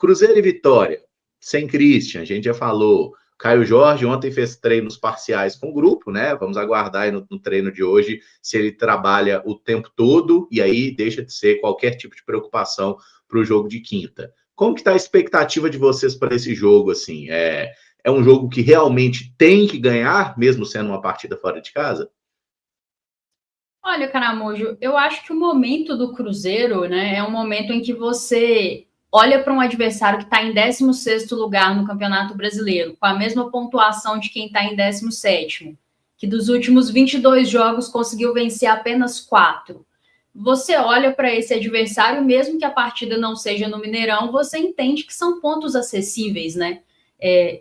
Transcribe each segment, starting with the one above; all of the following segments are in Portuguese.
Cruzeiro e Vitória, sem Christian, a gente já falou. Caio Jorge ontem fez treinos parciais com o grupo, né? Vamos aguardar aí no treino de hoje se ele trabalha o tempo todo e aí deixa de ser qualquer tipo de preocupação para o jogo de quinta. Como que está a expectativa de vocês para esse jogo? Assim, é um jogo que realmente tem que ganhar, mesmo sendo uma partida fora de casa? Olha, Caramujo, eu acho que o momento do Cruzeiro, né, é um momento em que você olha para um adversário que está em 16º lugar no Campeonato Brasileiro, com a mesma pontuação de quem está em 17º, que dos últimos 22 jogos conseguiu vencer apenas 4. Você olha para esse adversário, mesmo que a partida não seja no Mineirão, você entende que são pontos acessíveis, né?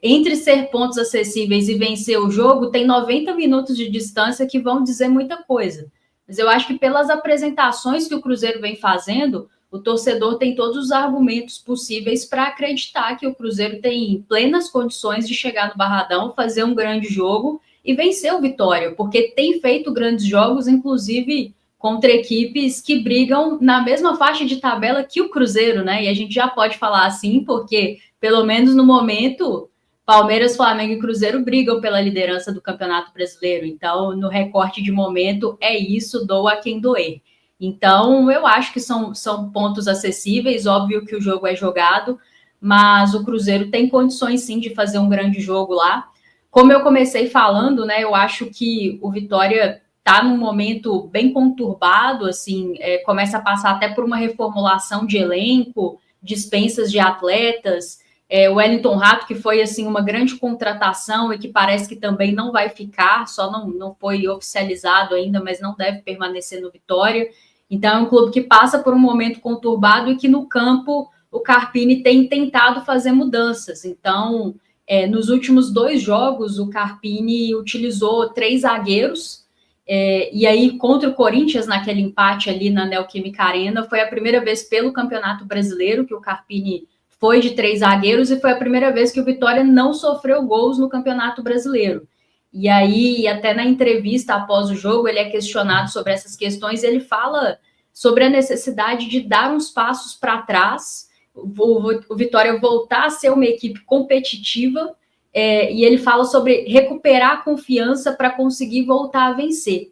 Entre ser pontos acessíveis e vencer o jogo, tem 90 minutos de distância que vão dizer muita coisa. Mas eu acho que pelas apresentações que o Cruzeiro vem fazendo, o torcedor tem todos os argumentos possíveis para acreditar que o Cruzeiro tem plenas condições de chegar no Barradão, fazer um grande jogo e vencer o Vitória, porque tem feito grandes jogos, inclusive contra equipes que brigam na mesma faixa de tabela que o Cruzeiro, né? E a gente já pode falar assim, porque, pelo menos no momento, Palmeiras, Flamengo e Cruzeiro brigam pela liderança do Campeonato Brasileiro. Então, no recorte de momento, é isso, doa quem doer. Então, eu acho que são pontos acessíveis, óbvio que o jogo é jogado, mas o Cruzeiro tem condições, sim, de fazer um grande jogo lá. Como eu comecei falando, né, eu acho que o Vitória está num momento bem conturbado, assim, começa a passar até por uma reformulação de elenco, dispensas de atletas, o Wellington Rato, que foi assim uma grande contratação e que parece que também não vai ficar, só não foi oficializado ainda, mas não deve permanecer no Vitória. Então é um clube que passa por um momento conturbado e que no campo o Carpini tem tentado fazer mudanças. Então, nos últimos 2 jogos, o Carpini utilizou 3 zagueiros, e aí, contra o Corinthians, naquele empate ali na Neoquímica Arena, foi a primeira vez pelo Campeonato Brasileiro que o Carpini foi de 3 zagueiros e foi a primeira vez que o Vitória não sofreu gols no Campeonato Brasileiro. E aí, até na entrevista após o jogo, ele é questionado sobre essas questões e ele fala sobre a necessidade de dar uns passos para trás, o Vitória voltar a ser uma equipe competitiva, e ele fala sobre recuperar a confiança para conseguir voltar a vencer.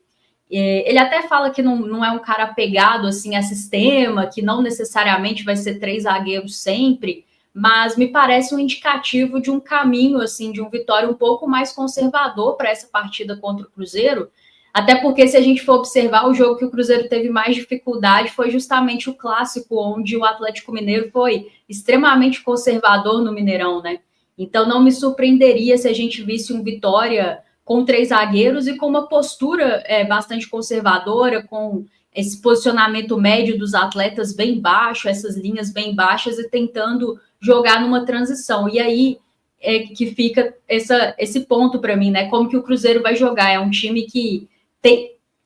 Ele até fala que não é um cara apegado assim, a sistema, que não necessariamente vai ser 3 zagueiros sempre, mas me parece um indicativo de um caminho, assim, de um Vitória um pouco mais conservador para essa partida contra o Cruzeiro, até porque se a gente for observar, o jogo que o Cruzeiro teve mais dificuldade foi justamente o clássico, onde o Atlético Mineiro foi extremamente conservador no Mineirão, né? Então não me surpreenderia se a gente visse um Vitória com 3 zagueiros e com uma postura bastante conservadora, com esse posicionamento médio dos atletas bem baixo, essas linhas bem baixas e tentando jogar numa transição. E aí é que fica esse ponto para mim, né? Como que o Cruzeiro vai jogar? É um time que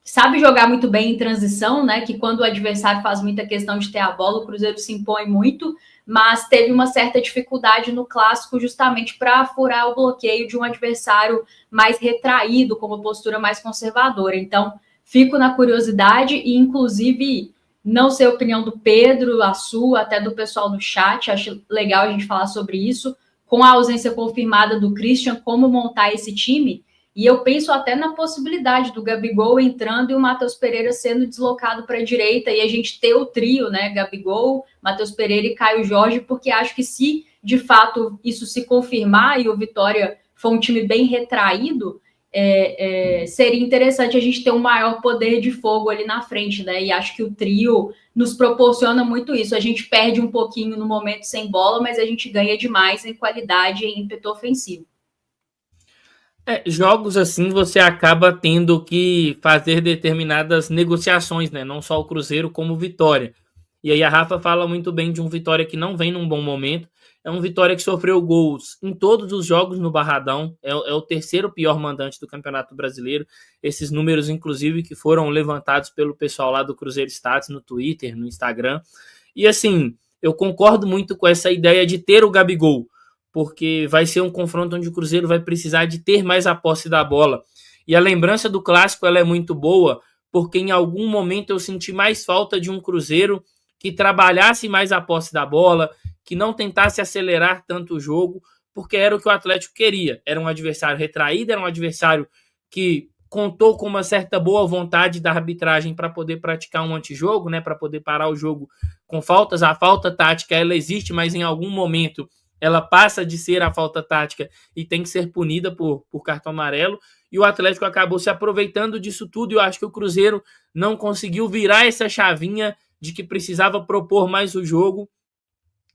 sabe jogar muito bem em transição, né? Que quando o adversário faz muita questão de ter a bola, o Cruzeiro se impõe muito, mas teve uma certa dificuldade no clássico justamente para furar o bloqueio de um adversário mais retraído, com uma postura mais conservadora. Então, fico na curiosidade e, inclusive, não sei a opinião do Pedro, a sua, até do pessoal do chat, acho legal a gente falar sobre isso, com a ausência confirmada do Christian, como montar esse time. E eu penso até na possibilidade do Gabigol entrando e o Matheus Pereira sendo deslocado para a direita e a gente ter o trio, né? Gabigol, Matheus Pereira e Caio Jorge, porque acho que se de fato isso se confirmar e o Vitória for um time bem retraído, seria interessante a gente ter um maior poder de fogo ali na frente, né? E acho que o trio nos proporciona muito isso. A gente perde um pouquinho no momento sem bola, mas a gente ganha demais em qualidade e em ímpeto ofensivo. Jogos assim você acaba tendo que fazer determinadas negociações, né? Não só o Cruzeiro como o Vitória. E aí a Rafa fala muito bem de um Vitória que não vem num bom momento. É um Vitória que sofreu gols em todos os jogos no Barradão. É o terceiro pior mandante do Campeonato Brasileiro. Esses números, inclusive, que foram levantados pelo pessoal lá do Cruzeiro Status no Twitter, no Instagram. E assim, eu concordo muito com essa ideia de ter o Gabigol, porque vai ser um confronto onde o Cruzeiro vai precisar de ter mais a posse da bola. E a lembrança do clássico ela é muito boa, porque em algum momento eu senti mais falta de um Cruzeiro que trabalhasse mais a posse da bola, que não tentasse acelerar tanto o jogo, porque era o que o Atlético queria. Era um adversário retraído, era um adversário que contou com uma certa boa vontade da arbitragem para poder praticar um antijogo, né, para poder parar o jogo com faltas. A falta tática, ela existe, mas em algum momento ela passa de ser a falta tática e tem que ser punida por cartão amarelo. E o Atlético acabou se aproveitando disso tudo, e eu acho que o Cruzeiro não conseguiu virar essa chavinha de que precisava propor mais o jogo.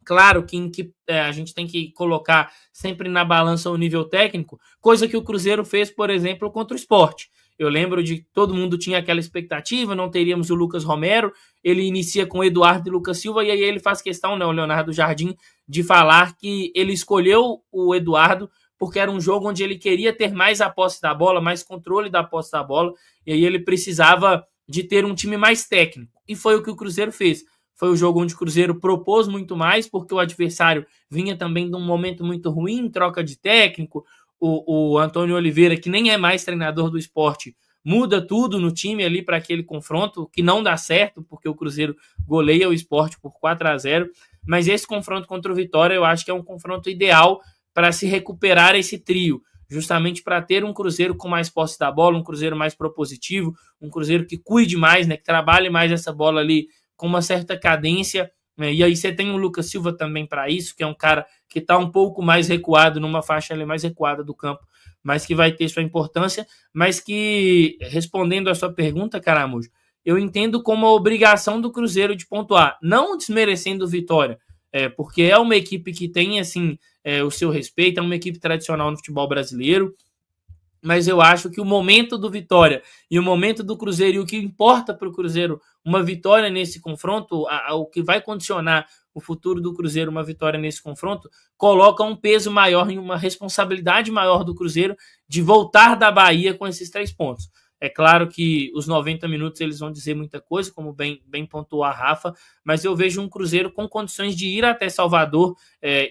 Claro que a gente tem que colocar sempre na balança o nível técnico, coisa que o Cruzeiro fez, por exemplo, contra o Sport. Eu lembro de que todo mundo tinha aquela expectativa, não teríamos o Lucas Romero, ele inicia com o Eduardo e Lucas Silva, e aí ele faz questão, né, o Leonardo Jardim, de falar que ele escolheu o Eduardo porque era um jogo onde ele queria ter mais a posse da bola, mais controle da posse da bola, e aí ele precisava de ter um time mais técnico. E foi o que o Cruzeiro fez. Foi o jogo onde o Cruzeiro propôs muito mais, porque o adversário vinha também de um momento muito ruim, em troca de técnico. O Antônio Oliveira, que nem é mais treinador do Sport, muda tudo no time ali para aquele confronto, que não dá certo, porque o Cruzeiro goleia o Sport por 4-0. Mas esse confronto contra o Vitória, eu acho que é um confronto ideal para se recuperar esse trio, justamente para ter um Cruzeiro com mais posse da bola, um Cruzeiro mais propositivo, um Cruzeiro que cuide mais, né, que trabalhe mais essa bola ali com uma certa cadência, né? E aí você tem o Lucas Silva também para isso, que é um cara que está um pouco mais recuado, numa faixa ali mais recuada do campo, mas que vai ter sua importância, mas que, respondendo a sua pergunta, Caramujo, eu entendo como a obrigação do Cruzeiro de pontuar, não desmerecendo o Vitória, porque é uma equipe que tem assim, o seu respeito, é uma equipe tradicional no futebol brasileiro, mas eu acho que o momento do Vitória e o momento do Cruzeiro, e o que importa para o Cruzeiro, uma vitória nesse confronto, o que vai condicionar o futuro do Cruzeiro, uma vitória nesse confronto, coloca um peso maior e uma responsabilidade maior do Cruzeiro de voltar da Bahia com esses 3 pontos. É claro que os 90 minutos eles vão dizer muita coisa, como bem pontuou a Rafa, mas eu vejo um Cruzeiro com condições de ir até Salvador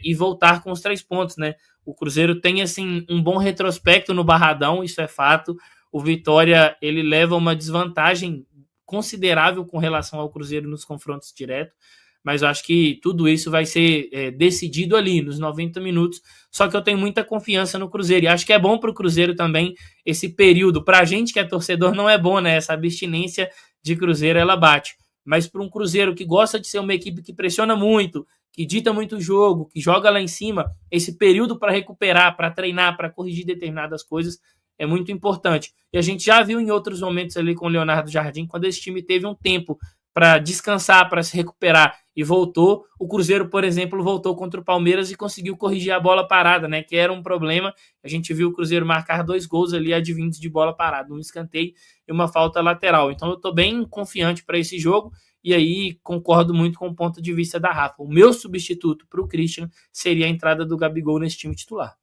e voltar com os 3 pontos, né? O Cruzeiro tem assim um bom retrospecto no Barradão, isso é fato. O Vitória ele leva uma desvantagem considerável com relação ao Cruzeiro nos confrontos diretos, mas eu acho que tudo isso vai ser decidido ali nos 90 minutos. Só que eu tenho muita confiança no Cruzeiro e acho que é bom para o Cruzeiro também esse período. Para a gente que é torcedor não é bom, né? Essa abstinência de Cruzeiro ela bate. Mas para um Cruzeiro que gosta de ser uma equipe que pressiona muito, que dita muito o jogo, que joga lá em cima, esse período para recuperar, para treinar, para corrigir determinadas coisas é muito importante. E a gente já viu em outros momentos ali com o Leonardo Jardim, quando esse time teve um tempo para descansar, para se recuperar e voltou. O Cruzeiro, por exemplo, voltou contra o Palmeiras e conseguiu corrigir a bola parada, né? Que era um problema. A gente viu o Cruzeiro marcar 2 gols ali advindos de bola parada, um escanteio e uma falta lateral. Então eu estou bem confiante para esse jogo. E aí concordo muito com o ponto de vista da Rafa. O meu substituto para o Christian seria a entrada do Gabigol nesse time titular.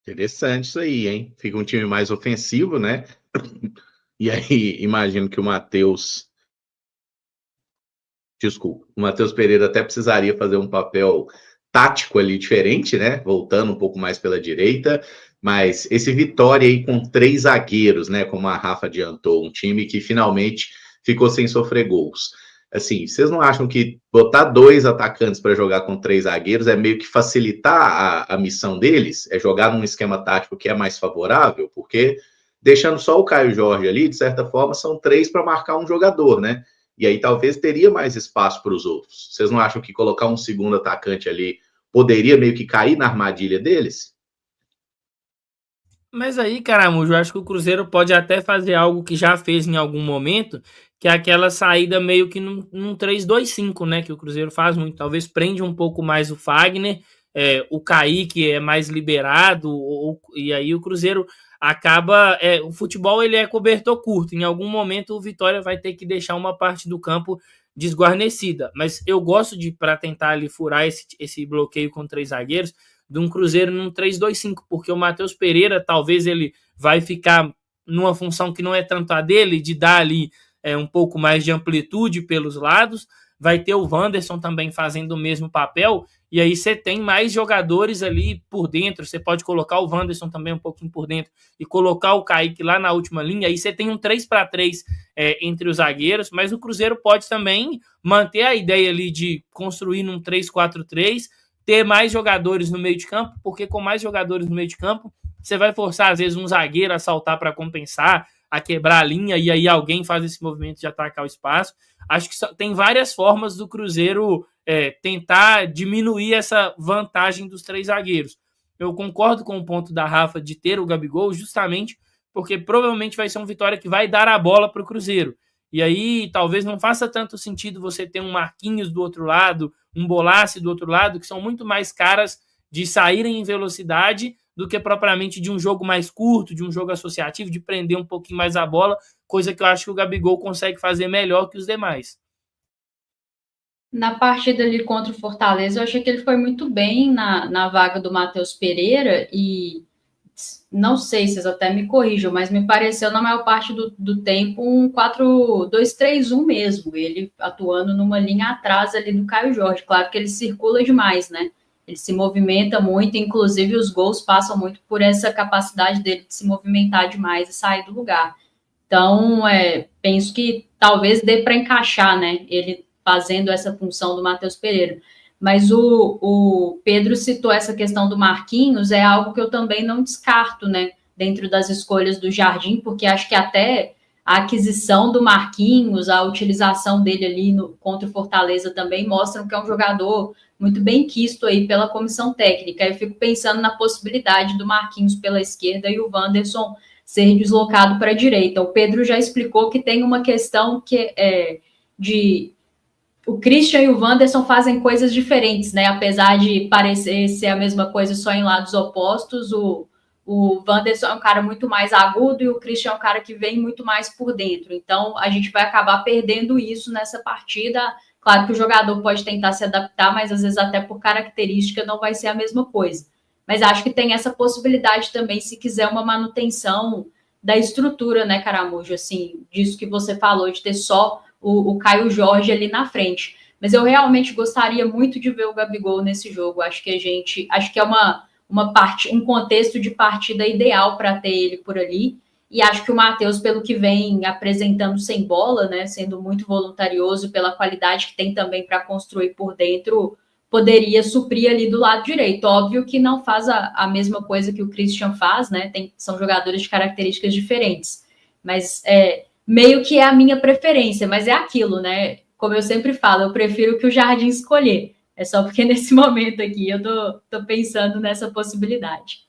Interessante isso aí, hein? Fica um time mais ofensivo, né? E aí, imagino que o Matheus Pereira até precisaria fazer um papel tático ali diferente, né? Voltando um pouco mais pela direita. Mas esse Vitória aí com 3 zagueiros, né? Como a Rafa adiantou, um time que finalmente ficou sem sofrer gols. Assim, vocês não acham que botar 2 atacantes para jogar com 3 zagueiros é meio que facilitar a missão deles? É jogar num esquema tático que é mais favorável? Porque deixando só o Caio Jorge ali, de certa forma, são 3 para marcar um jogador, né? E aí talvez teria mais espaço para os outros. Vocês não acham que colocar um segundo atacante ali poderia meio que cair na armadilha deles? Mas aí, Caramujo, eu acho que o Cruzeiro pode até fazer algo que já fez em algum momento, que é aquela saída meio que num 3-2-5, né? Que o Cruzeiro faz muito. Talvez prende um pouco mais o Fagner, o Kaique é mais liberado, e aí o Cruzeiro acaba... o futebol ele é cobertor curto. Em algum momento o Vitória vai ter que deixar uma parte do campo desguarnecida. Mas eu gosto para tentar ali furar esse bloqueio com 3 zagueiros, de um Cruzeiro num 3-2-5, porque o Matheus Pereira talvez ele vai ficar numa função que não é tanto a dele, de dar ali um pouco mais de amplitude pelos lados, vai ter o Wanderson também fazendo o mesmo papel, e aí você tem mais jogadores ali por dentro, você pode colocar o Wanderson também um pouquinho por dentro e colocar o Kaique lá na última linha, aí você tem um 3-3 entre os zagueiros, mas o Cruzeiro pode também manter a ideia ali de construir num 3-4-3, ter mais jogadores no meio de campo, porque com mais jogadores no meio de campo, você vai forçar às vezes um zagueiro a saltar para compensar, a quebrar a linha, e aí alguém faz esse movimento de atacar o espaço. Acho que tem várias formas do Cruzeiro tentar diminuir essa vantagem dos 3 zagueiros. Eu concordo com o ponto da Rafa de ter o Gabigol, justamente porque provavelmente vai ser uma vitória que vai dar a bola para o Cruzeiro. E aí talvez não faça tanto sentido você ter um Marquinhos do outro lado, um Bolasie do outro lado, que são muito mais caras de saírem em velocidade do que propriamente de um jogo mais curto, de um jogo associativo, de prender um pouquinho mais a bola, coisa que eu acho que o Gabigol consegue fazer melhor que os demais. Na partida ali contra o Fortaleza, eu achei que ele foi muito bem na vaga do Matheus Pereira e não sei se vocês até me corrijam, mas me pareceu na maior parte do tempo um 4-2-3-1 mesmo, ele atuando numa linha atrás ali do Caio Jorge. Claro que ele circula demais, né? Ele se movimenta muito, inclusive os gols passam muito por essa capacidade dele de se movimentar demais e sair do lugar. Então, penso que talvez dê para encaixar, né? Ele fazendo essa função do Matheus Pereira. Mas o Pedro citou essa questão do Marquinhos, é algo que eu também não descarto, né? Dentro das escolhas do Jardim, porque acho que até a aquisição do Marquinhos, a utilização dele ali contra o Fortaleza também mostram que é um jogador muito bem quisto aí pela comissão técnica. Eu fico pensando na possibilidade do Marquinhos pela esquerda e o Wanderson ser deslocado para a direita. O Pedro já explicou que tem uma questão que de o Christian e o Wanderson fazem coisas diferentes, né? Apesar de parecer ser a mesma coisa só em lados opostos, o Wanderson é um cara muito mais agudo e o Christian é um cara que vem muito mais por dentro. Então, a gente vai acabar perdendo isso nessa partida. Claro que o jogador pode tentar se adaptar, mas às vezes até por característica não vai ser a mesma coisa. Mas acho que tem essa possibilidade também, se quiser uma manutenção da estrutura, né, Caramujo? Assim, disso que você falou, de ter só o Caio Jorge ali na frente. Mas eu realmente gostaria muito de ver o Gabigol nesse jogo. Acho que é um contexto de partida ideal para ter ele por ali. E acho que o Matheus, pelo que vem apresentando sem bola, né, sendo muito voluntarioso, pela qualidade que tem também para construir por dentro, poderia suprir ali do lado direito. Óbvio que não faz a mesma coisa que o Christian faz, né? São jogadores de características diferentes. Mas meio que é a minha preferência, mas é aquilo, né? Como eu sempre falo, eu prefiro que o Jardim escolher. É só porque nesse momento aqui eu tô pensando nessa possibilidade.